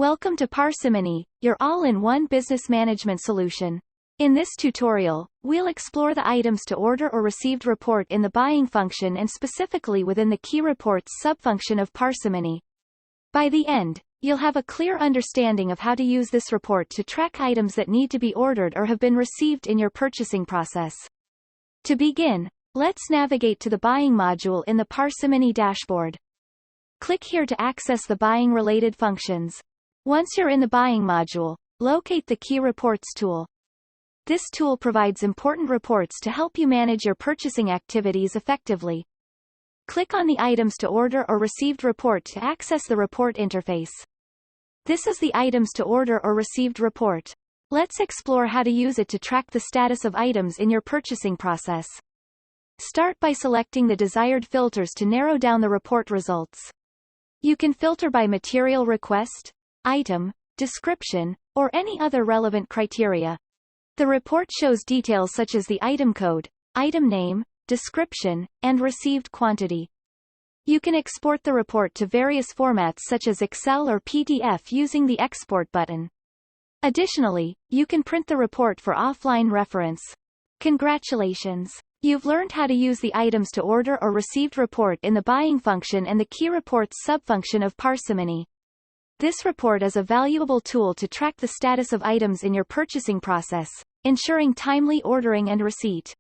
Welcome to Parsimony, your all-in-one business management solution. In this tutorial, we'll explore the items to order or received report in the buying function and specifically within the key reports subfunction of Parsimony. By the end, you'll have a clear understanding of how to use this report to track items that need to be ordered or have been received in your purchasing process. To begin, let's navigate to the buying module in the Parsimony dashboard. Click here to access the buying-related functions. Once you're in the buying module, locate the Key Reports tool. This tool provides important reports to help you manage your purchasing activities effectively. Click on the Items to Order or Received report to access the report interface. This is the Items to Order or Received report. Let's explore how to use it to track the status of items in your purchasing process. Start by selecting the desired filters to narrow down the report results. You can filter by material request, item, description, or any other relevant criteria. The report shows details such as the item code, item name, description, and received quantity. You can export the report to various formats such as Excel or PDF using the Export button. Additionally, you can print the report for offline reference. Congratulations! You've learned how to use the Items to Order or Received report in the buying function and the Key Reports subfunction of Parsimony. This report is a valuable tool to track the status of items in your purchasing process, ensuring timely ordering and receipt.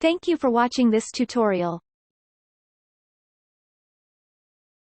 Thank you for watching this tutorial.